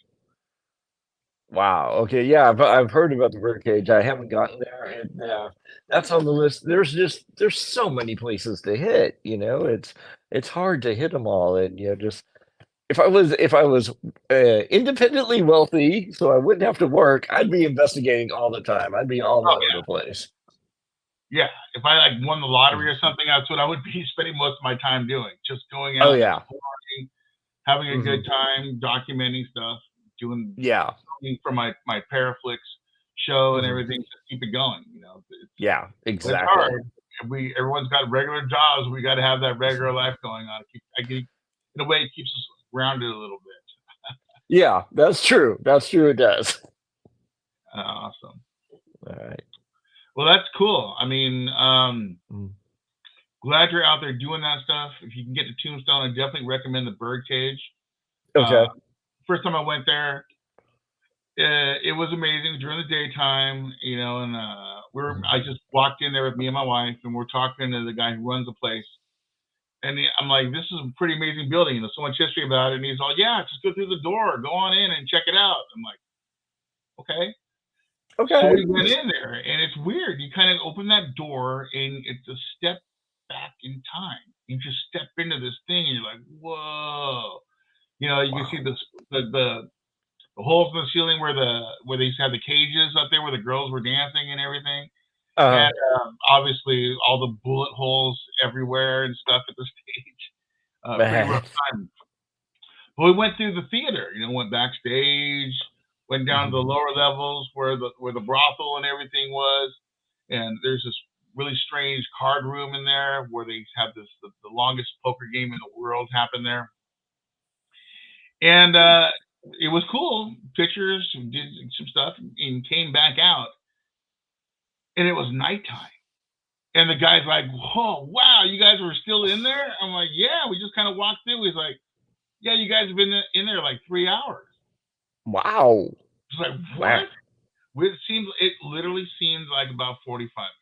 Wow. Okay. Yeah, I've heard about the birdcage. I haven't gotten there, and that's on the list. There's so many places to hit. You know, it's hard to hit them all, and you know, just if I was independently wealthy, so I wouldn't have to work, I'd be investigating all the time. I'd be all Oh over the place. yeah, if I like won the lottery Mhm. or something, that's what I would be spending most of my time doing. Just going Oh out, yeah. exploring, having a good Hmm. time, documenting stuff, doing Yeah. something for my Paraflix show and Hmm. everything. Just keep it going. You know, Yeah. it's Exactly. hard. Everyone's got regular jobs. We got to have that regular life going on. In a way, it keeps us grounded a little bit. Yeah, that's true. That's true. It does. Awesome. All right. Well, that's cool. I mean, Mm. glad you're out there doing that stuff. If you can get to Tombstone, I definitely recommend the Birdcage. Uh, Okay. First time I went there, it was amazing during the daytime, you know, and Mhm. I just walked in there with me and my wife, and we're talking to the guy who runs the place, and I'm like, this is a pretty amazing building, you know, so much history about it, and he's all, yeah, just go through the door, go on in and check it out. I'm like, okay. So Okay. we went in there, and it's weird. You kind of open that door, and it's a step back in time. You just step into this thing, and you're like, whoa. You know, you can see Wow. the holes in the ceiling where they used to have the cages up there where the girls were dancing and everything, Uh-huh. and obviously all the bullet holes everywhere and stuff at the stage. Pretty Man. rough time. But we went through the theater, you know, went backstage, went down to the Mhm. lower levels where the brothel and everything was, and there's this really strange card room in there where they have the longest poker game in the world happen there, and it was cool. Pictures, did some stuff, and came back out, and it was nighttime. And the guy's like, "Whoa, wow, you guys were still in there?" I'm like, "Yeah, we just kind of walked through." He's like, "Yeah, you guys have been in there like 3 hours." Wow. It's like, Man. "What?" It literally seems like about 45 minutes.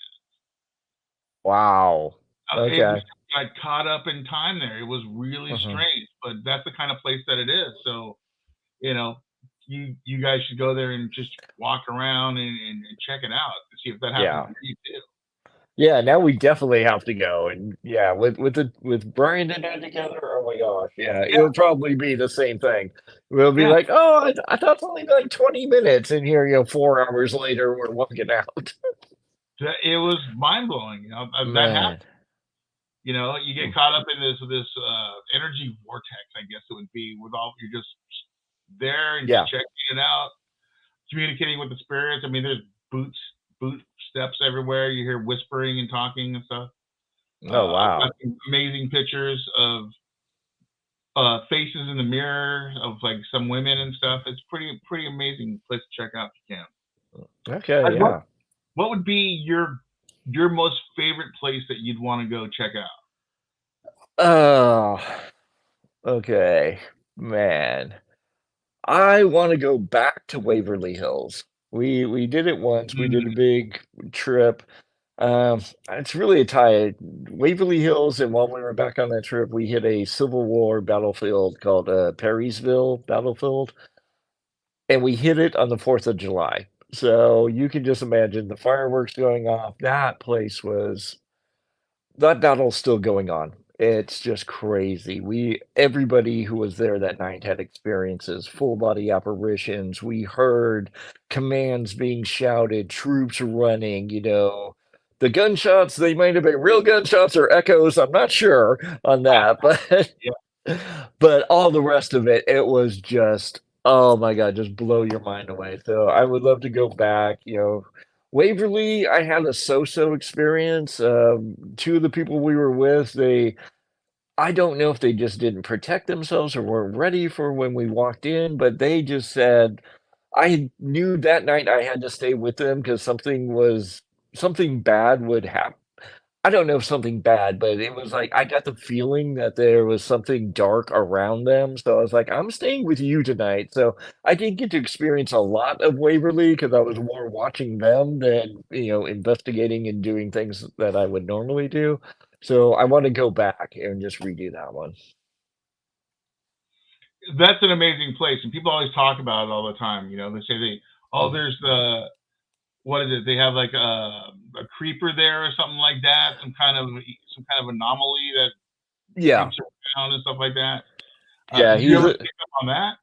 Wow. We Okay. just got caught up in time there. It was really Mhm. strange, but that's the kind of place that it is. So, you know, you guys should go there and just walk around and check it out and see if that happens Yeah. to you too. Yeah, now we definitely have to go, and yeah, with Brian and I together, oh my gosh, yeah, Yeah, it'll probably be the same thing. We'll be yeah. like, "Oh, I thought it's only like 20 minutes," and here, you know, 4 hours later, we're walking out. It was mind blowing. You know, that happened. Man. You know, you get Mm. caught up in this energy vortex, I guess it would be, with all you're just there and just Yeah. checking it out, communicating with the spirits. I mean, there's boot steps everywhere. You hear whispering and talking and stuff. Oh, I've got wow. some amazing pictures of faces in the mirror of like some women and stuff. It's pretty amazing place to check out if you can. Okay, Like, yeah. what would be your most favorite place that you'd want to go check out? Oh, okay. Man. I wanna go back to Waverly Hills. We did it once, we did a Mm, big trip. It's really a tie. Waverly Hills, and while we were back on that trip, we hit a Civil War battlefield called, Perrysville Battlefield, and we hit it on the 4th of July. So, you can just imagine the fireworks going off. That battle's still going on. It's just crazy. Everybody who was there that night had experiences, full body apparitions. We heard commands being shouted, troops running, The gunshots, they might have been real gunshots or echoes. I'm not sure on that, but Yeah, but all the rest of it, it was just, oh my God, just blow your mind away. So I would love to go back. Waverly, I had a so-so experience. Two of the people we were with, I don't know if they just didn't protect themselves or weren't ready for when we walked in, but they just said I knew that night I had to stay with them because something bad would happen. I don't know if something bad, but it was like I got the feeling that there was something dark around them, so I was like, "I'm staying with you tonight." So I didn't get to experience a lot of Waverly because I was more watching them than, investigating and doing things that I would normally do. So I wanna go back and just redo that one. that's an amazing place, and people always talk about it all the time. They say oh, Mhm. there's what is it? They have like a creeper there or something like that, some kind of anomaly that Yeah. creeps around and stuff like that. Yeah, Did you he's ever a pick up on that?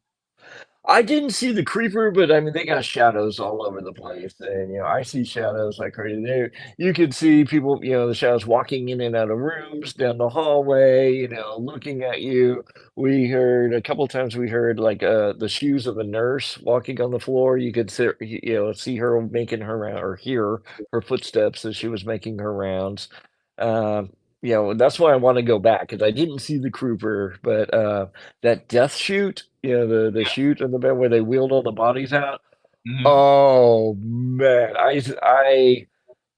I didn't see the creeper, but I mean, they got shadows all over the place, and I see shadows like crazy. There, you could see people, the shadows walking in and out of rooms, down the hallway, looking at you. We heard a couple times. We heard like the shoes of a nurse walking on the floor. You could see her making her round or hear her footsteps as she was making her rounds. Um, that's why I want to go back because I didn't see the creeper, but that death chute, the chute in the bed where they wheeled all the bodies out. Hmm. Oh, man, I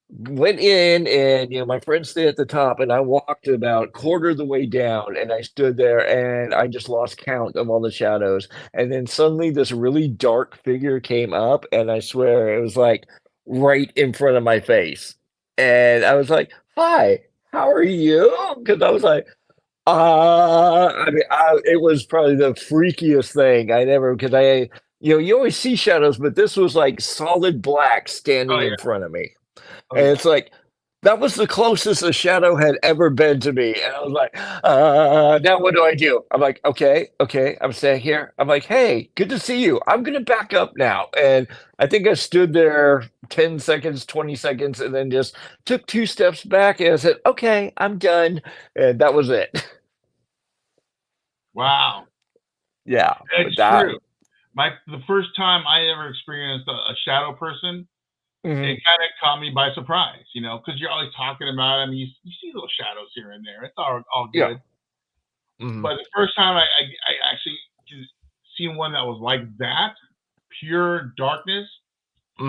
went in and, my friends stayed at the top, and I walked about quarter of the way down, and I stood there, and I just lost count of all the shadows, and then suddenly this really dark figure came up, and I swear it was, like, right in front of my face, and I was like, "Hi, how are you?" Because I was like, I mean, it was probably the freakiest thing I'd ever because you always see shadows, but this was like solid black Oh standing in yeah, front of me. oh And yeah. it's like, that was the closest a shadow had ever been to me. And I was like, now what do I do? I'm like, okay, okay, I'm staying here. I'm like, hey, good to see you. I'm gonna back up now. And I think I stood there 10 seconds, 20 seconds, and then just took 2 steps back and I said, okay, I'm done. And that was it. Wow, Yeah, but it's that true. The first time I ever experienced a shadow person, it mhm, kind of caught me by surprise. Because you're always talking about them. You see little shadows here and there. It's all yeah, good. mhm, But the first time I actually seen one that was like that, pure darkness.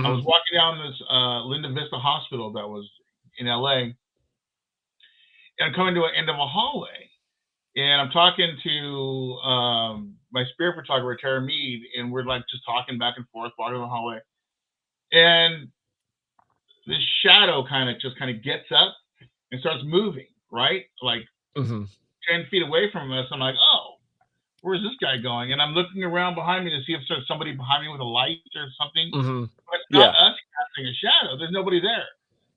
I was mhm, walking down this Linda Vista Hospital that was in LA, and I'm coming to an end of a hallway, and I'm talking to my spirit photographer Tara Mead, and we're like just talking back and forth, walking the hallway, and this shadow kind of gets up and starts moving, right, like mhm, 10 feet away from us. I'm like, oh, where's this guy going? And I'm looking around behind me to see if there's somebody behind me with a light or something. mhm, But it's not yeah, us casting a shadow. There's nobody there.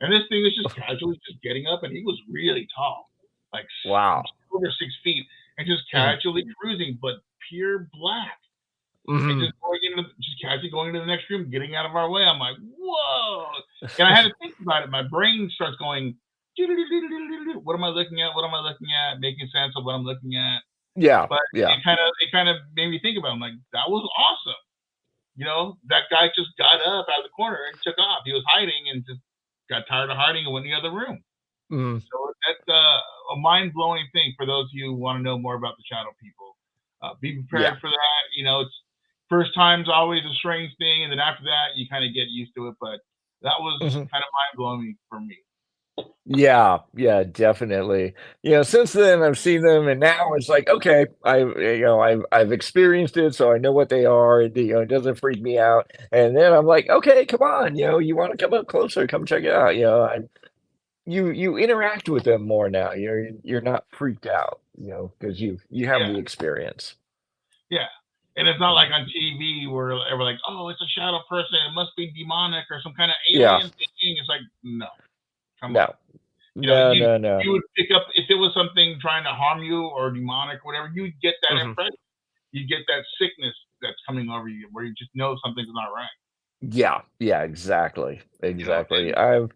And this thing is just casually just getting up, and he was really tall, like wow, over 6 feet, and just mhm, casually cruising, but pure black. And mhm, just casually going into the next room, getting out of our way. I'm like, whoa. And I had to think about it. My brain starts going, what am I looking at? What am I looking at? Making sense of what I'm looking at. yeah, But yeah, it kind of made me think about it. I'm like, that was awesome. That guy just got up out of the corner and took off. He was hiding and just got tired of hiding and went in the other room. mhm, So that's a mind blowing thing for those of you who want to know more about the shadow people. Be yeah, prepared for that. It's first time's always a strange thing, and then after that, you kind of get used to it. But that was mhm. kind of mind blowing for me. Yeah, yeah, definitely. Since then I've seen them and now it's like, okay, I've experienced it, so I know what they are, and it doesn't freak me out. And then I'm like, okay, come on, you want to come up closer, come check it out. You interact with them more now. You're not freaked out, because you have Yeah, the experience. yeah. And it's not like Mhm. on TV where we're like, oh, it's a shadow person. It must be demonic or some kind of Yeah, alien thing. It's like, no, come on. no. No, no, You no. would pick up if it was something trying to harm you or demonic or whatever. You would get that Mhm. impression. You get that sickness that's coming over you, where you just know something's not right. Yeah, yeah, exactly, exactly. And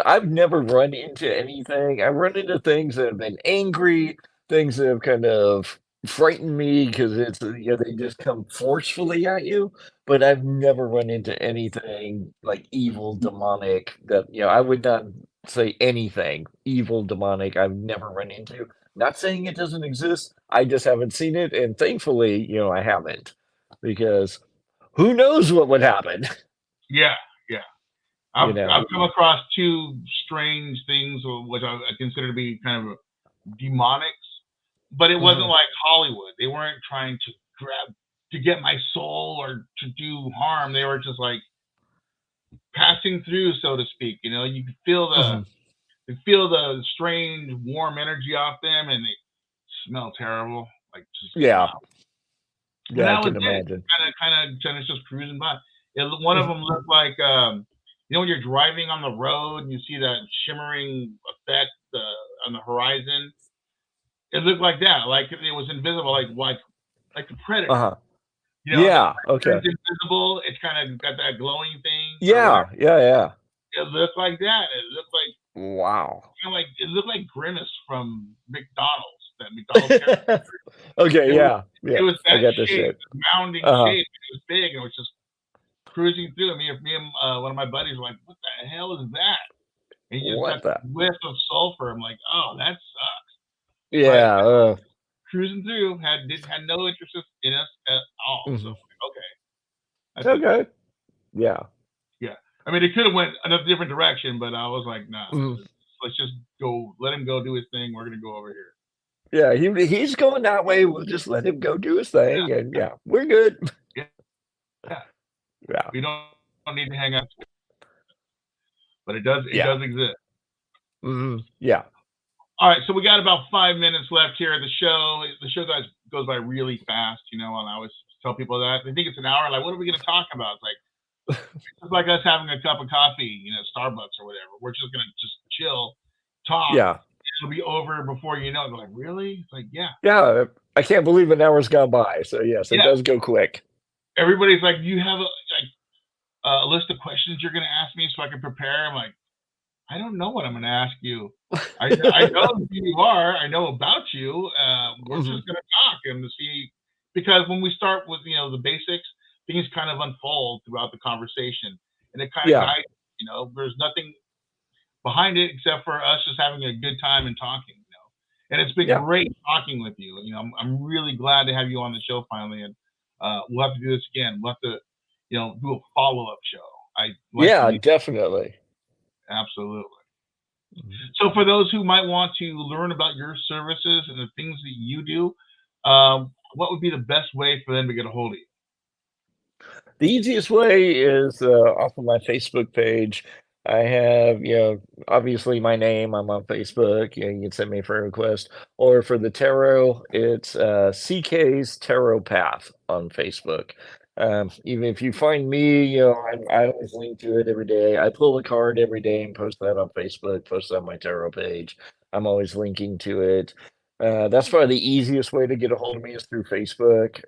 I've never run into anything. I run into things that have been angry, things that have kind of frightened me because they just come forcefully at you. But I've never run into anything like evil, demonic that, I would not say anything evil, demonic I've never run into. Not saying it doesn't exist. I just haven't seen it. And thankfully, I haven't because who knows what would happen, yeah, yeah. you I've know? come across two strange things, which I consider to be kind of demonics, but it wasn't Mhm. like Hollywood. They weren't trying to grab to get my soul or to do harm. They were just like passing through, so to speak. You could feel Mhm. the strange warm energy off them, and they smell terrible. Like just Yeah. wow. And Yeah, I that was can it. imagine. Kind of just cruising by. One of Mhm. them looked like when you're driving on the road and you see that shimmering effect on the horizon. It looked like that, like it was invisible, like the predator. Uh-huh. The Yeah, predator's okay. invisible. It's kind of got that glowing thing or whatever. Yeah, yeah, yeah. It looked like that. It looked like Wow. it looked like Grimace from McDonald's. That McDonald's character. Okay, It was yeah, it yeah, was I that got this shape, shit. mounding Uh-huh. shape. It was big and it was just cruising through. Me and one of my buddies were like, "What the hell is that?" And you just got What the this whiff of sulfur. I'm like, "Oh, that sucks." But Yeah, cruising through had no interest in us at all. So mhm. like, okay, that's okay. Okay. Yeah. Yeah, I mean, it could have went another different direction, but I was like, nah, Mhm. let's just go. Let him go do his thing. We're gonna go over here. Yeah, he's going that way, we'll just let him go do his thing, and yeah, we're good. Yeah, yeah. Yeah. We don't need to hang out, but it Yeah. does exist. Mhm. Yeah. All right, so we got about 5 minutes left here of the show. The show goes by really fast, and I always tell people that they think it's an hour. Like, what are we going to talk about? It's like us having a cup of coffee, Starbucks or whatever. We're just going to just chill, talk. Yeah. It'll be over before you know it. They're like, really? It's like, yeah, Yeah, I can't believe an hour's gone by, so yes, it yeah. does go quick. Everybody's like, do you have a list of questions you're going to ask me so I can prepare? I'm like, I don't know what I'm going to ask you. I know who you are. I know about you. We're Mhm. just going to talk and to see because when we start with the basics, things kind of unfold throughout the conversation, and it kind of Yeah. guides. There's nothing behind it except for us just having a good time and talking. And it's been Yeah. great talking with you. I'm really glad to have you on the show finally, and we'll have to do this again. We'll have to do a follow up show. I like to Yeah, do definitely. absolutely. Mhm. So for those who might want to learn about your services and the things that you do, what would be the best way for them to get a hold of you? The easiest way is, off of my Facebook page. I have, obviously my name, I'm on Facebook, you can send me a friend request, or for the tarot, it's, CK's Tarot Path on Facebook. Even if you find me, I always link to it every day. I pull a card every day and post that on Facebook, post that on my tarot page. I'm always linking to it. That's probably the easiest way to get a hold of me is through Facebook.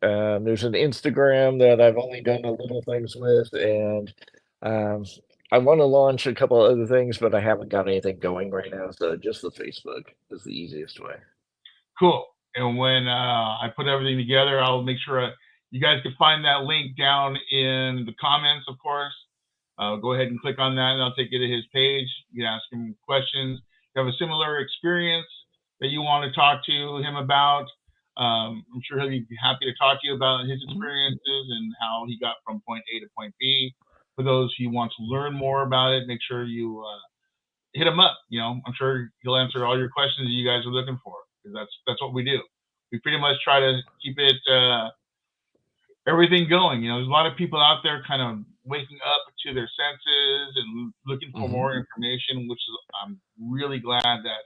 There's an Instagram that I've only done a little things with, and um, I want to launch a couple other things, but I haven't got anything going right now. So just the Facebook is the easiest way. Cool. And when I put everything together, I'll make sure you guys can find that link down in the comments, of course. Go ahead and click on that, and I'll take you to his page. You can ask him questions. If you have a similar experience that you want to talk to him about, I'm sure he'll be happy to talk to you about his Mhm. experiences and how he got from point A to point B. For those who want to learn more about it, make sure you hit him up. I'm sure he'll answer all your questions that you guys are looking for because that's what we do. We pretty much try to keep it everything going. There's a lot of people out there kind of waking up to their senses and looking for Mhm. more information, which is I'm really glad that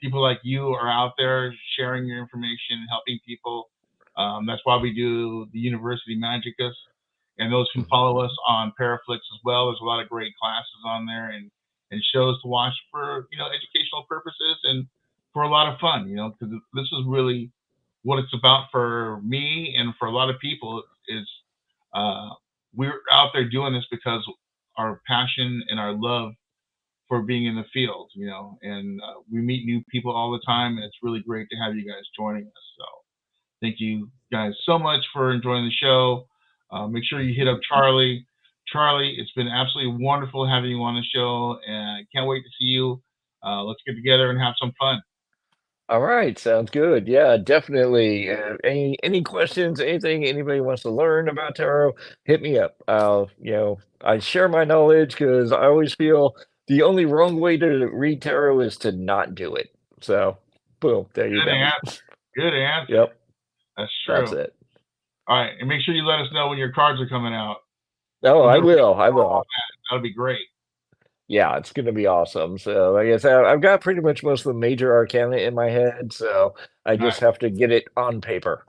people like you are out there sharing your information, helping people. That's why we do the University Magicus, and those can Mhm. follow us on Paraflix as well. There's a lot of great classes on there, and and shows to watch for educational purposes and for a lot of fun. Because this is really what it's about for me and for a lot of people is uh, we're out there doing this because our passion and our love for being in the field, and we meet new people all the time, and it's really great to have you guys joining us. So thank you guys so much for enjoying the show. Make sure you hit up Charlie. Charlie, it's been absolutely wonderful having you on the show, and I can't wait to see you. Let's get together and have some fun. All right, sounds good. Yeah, definitely. Any questions, anything anybody wants to learn about tarot, hit me up. I share my knowledge because I always feel the only wrong way to read tarot is to not do it. So, boom, there you Good go. answer. Good answer. Yep, That's that's true. it. All right, and make sure you let us know when your cards are coming out. Oh, When I you're ready will. I for all will. that, that'll be great. Yeah, it's gonna be awesome. So, like I said, I've got pretty much most of the major arcana in my head, so I All right, just have to get it on paper.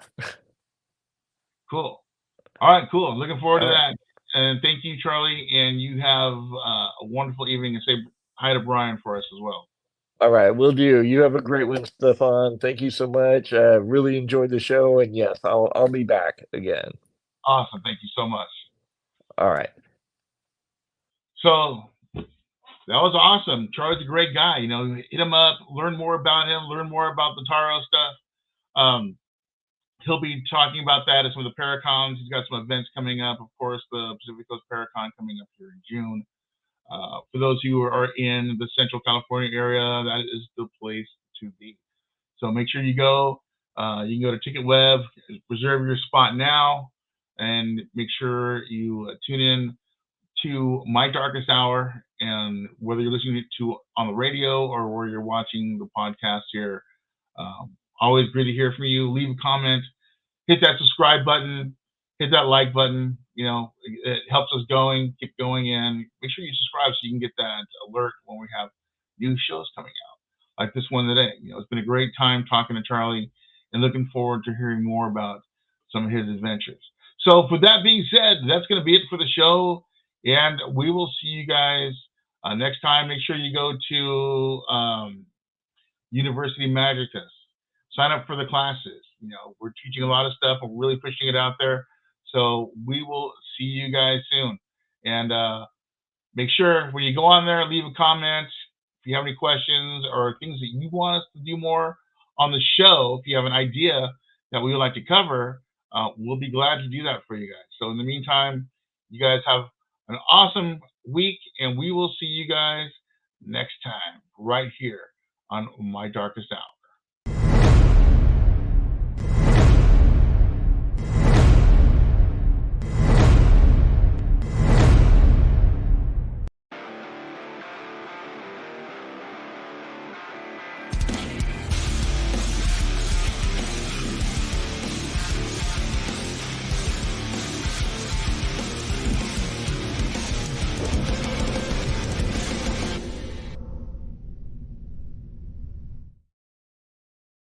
cool. All right, cool. Looking forward to All right. that. And thank you, Charlie. And you have a wonderful evening. And say hi to Brian for us as well. All right, will do. You have a great one, Stefan. Thank you so much. Really enjoyed the show, and yes, I'll be back again. Awesome. Thank you so much. All right. So that was awesome. Charlie's a great guy. Hit him up, learn more about him, learn more about the Taro stuff. Um, he'll be talking about that at some of the Paracons. He's got some events coming up. Of course, the Pacific Coast Paracon coming up here in June. For those who are in the Central California area, that is the place to be. So make sure you go. You can go to TicketWeb, reserve your spot now, and make sure you tune in to My Darkest Hour. And whether you're listening to on the radio or where you're watching the podcast here, always great to hear from you. Leave a comment, hit that subscribe button, hit that like button. It helps us keep going, and make sure you subscribe so you can get that alert when we have new shows coming out, like this one today. It's been a great time talking to Charlie, and looking forward to hearing more about some of his adventures. So, with that being said, that's going to be it for the show, and we will see you guys next time. Make sure you go to University Magicus. Sign up for the classes. We're teaching a lot of stuff. We're really pushing it out there. So we will see you guys soon. And make sure when you go on there, leave a comment. If you have any questions or things that you want us to do more on the show, if you have an idea that we would like to cover, we'll be glad to do that for you guys. So in the meantime, you guys have an awesome week, and we will see you guys next time right here on My Darkest Hour.